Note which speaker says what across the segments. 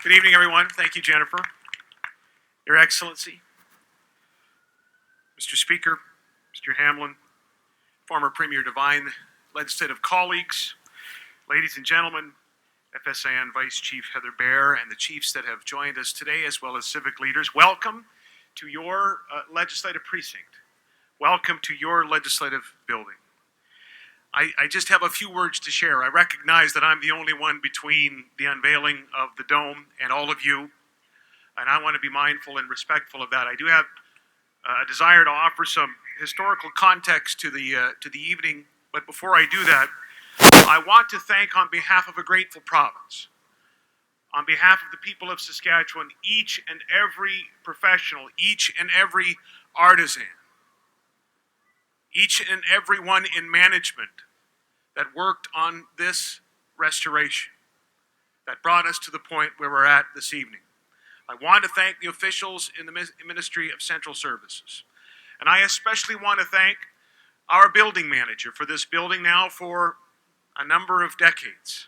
Speaker 1: Good evening, everyone. Thank you, Jennifer. Your Excellency, Mr. Speaker, Mr. Hamlin, former Premier Devine, legislative colleagues, ladies and gentlemen, FSIN Vice Chief Heather Bear, and the chiefs that have joined us today, as well as civic leaders, welcome to your legislative precinct. Welcome to your legislative building. I just have a few words to share. I recognize that I'm the only one between the unveiling of the dome and all of you, and I want to be mindful and respectful of that. I do have a desire to offer some historical context to the evening, but before I do that, I want to thank, on behalf of a grateful province, on behalf of the people of Saskatchewan, each and every professional, each and every artisan, each and every one in management that worked on this restoration that brought us to the point where we're at this evening. I want to thank the officials in the Ministry of Central Services. And I especially want to thank our building manager for this building now for a number of decades.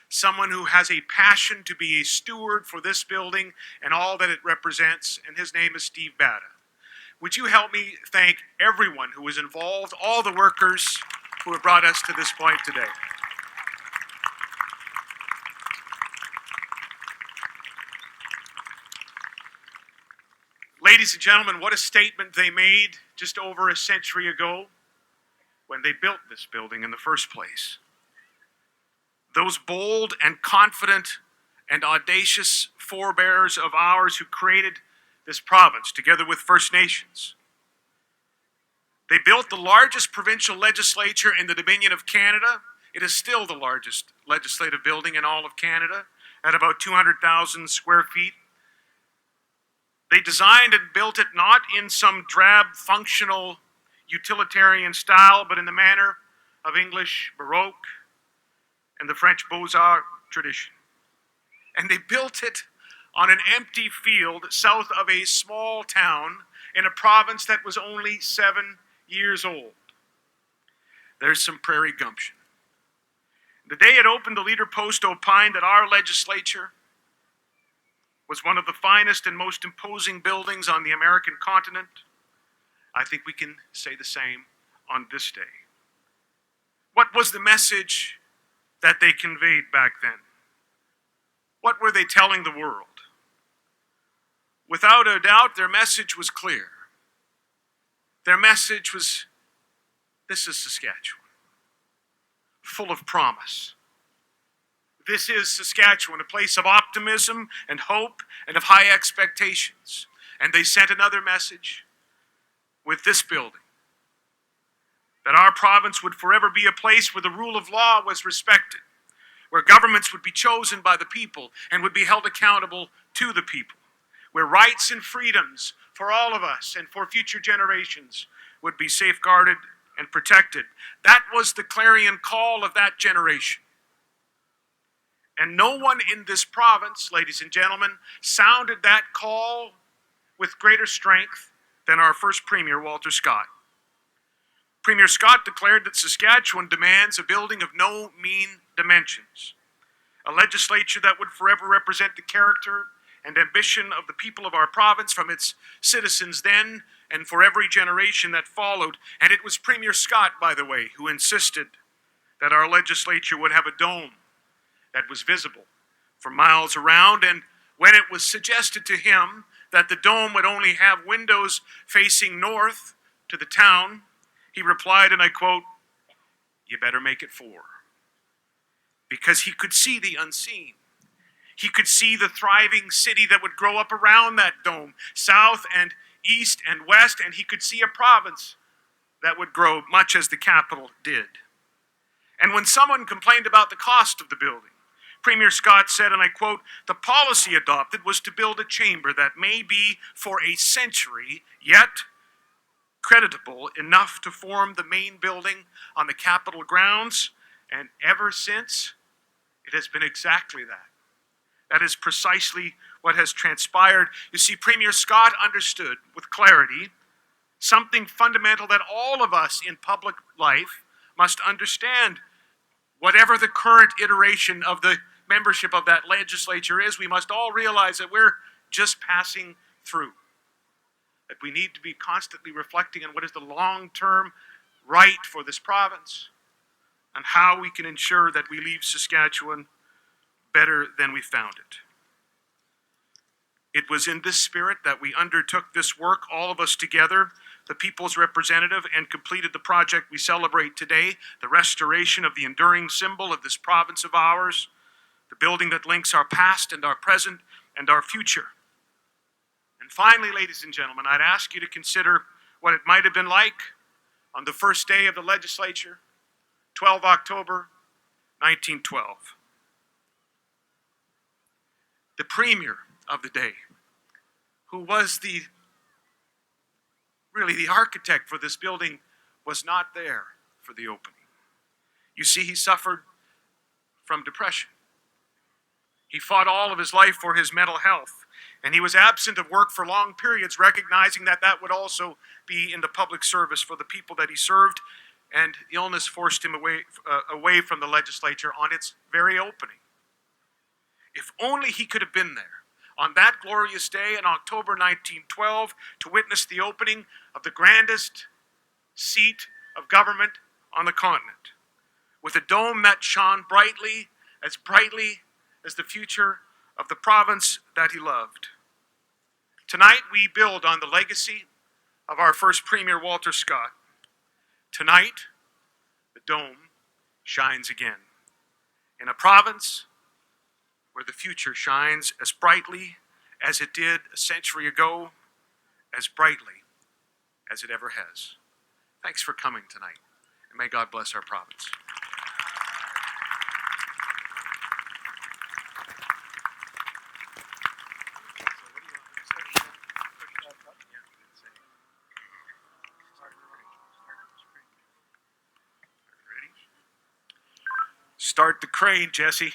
Speaker 1: Someone who has a passion to be a steward for this building and all that it represents, and his name is Steve Bada. Would you help me thank everyone who was involved, all the workers who have brought us to this point today. Ladies and gentlemen, what a statement they made just over a century ago when they built this building in the first place. Those bold and confident and audacious forebears of ours who created this province together with First Nations. They built the largest provincial legislature in the Dominion of Canada. It is still the largest legislative building in all of Canada at about 200,000 square feet. They designed and built it not in some drab, functional, utilitarian style, but in the manner of English Baroque and the French Beaux-Arts tradition. And they built it on an empty field south of a small town in a province that was only 7 years old. There's some prairie gumption. The day it opened, the leader post opined that our legislature was one of the finest and most imposing buildings on the American continent. I think we can say the same on this day. What was the message that they conveyed back then? What were they telling the world? Without a doubt, their message was clear. Their message was, this is Saskatchewan, full of promise. This is Saskatchewan, a place of optimism and hope and of high expectations. And they sent another message with this building, that our province would forever be a place where the rule of law was respected, where governments would be chosen by the people and would be held accountable to the people, where rights and freedoms for all of us and for future generations would be safeguarded and protected. That was the clarion call of that generation. And no one in this province, ladies and gentlemen, sounded that call with greater strength than our first Premier, Walter Scott. Premier Scott declared that Saskatchewan demands a building of no mean dimensions, a legislature that would forever represent the character and ambition of the people of our province, from its citizens then and for every generation that followed. And it was Premier Scott, by the way, who insisted that our legislature would have a dome that was visible for miles around. And when it was suggested to him that the dome would only have windows facing north to the town, he replied, and I quote, "You better make it 4." Because he could see the unseen. He could see the thriving city that would grow up around that dome, south and east and west, and he could see a province that would grow much as the capital did. And when someone complained about the cost of the building, Premier Scott said, and I quote, "The policy adopted was to build a chamber that may be for a century, yet creditable enough to form the main building on the Capitol grounds, and ever since, it has been exactly that." That is precisely what has transpired. You see, Premier Scott understood with clarity something fundamental that all of us in public life must understand. Whatever the current iteration of the membership of that legislature is, we must all realize that we're just passing through. That we need to be constantly reflecting on what is the long-term right for this province and how we can ensure that we leave Saskatchewan better than we found it. It was in this spirit that we undertook this work, all of us together, the people's representative, and completed the project we celebrate today, the restoration of the enduring symbol of this province of ours, the building that links our past and our present and our future. And finally, ladies and gentlemen, I'd ask you to consider what it might have been like on the first day of the legislature, 12 October 1912. The premier of the day, who was really the architect for this building, was not there for the opening. You see, he suffered from depression. He fought all of his life for his mental health, and he was absent of work for long periods, recognizing that that would also be in the public service for the people that he served, and illness forced him away from the legislature on its very opening. If only he could have been there on that glorious day in October 1912 to witness the opening of the grandest seat of government on the continent, with a dome that shone brightly as the future of the province that he loved. Tonight we build on the legacy of our first Premier, Walter Scott. Tonight, the dome shines again in a province where the future shines as brightly as it did a century ago, as brightly as it ever has. Thanks for coming tonight, and may God bless our province. Start the crane, Jesse.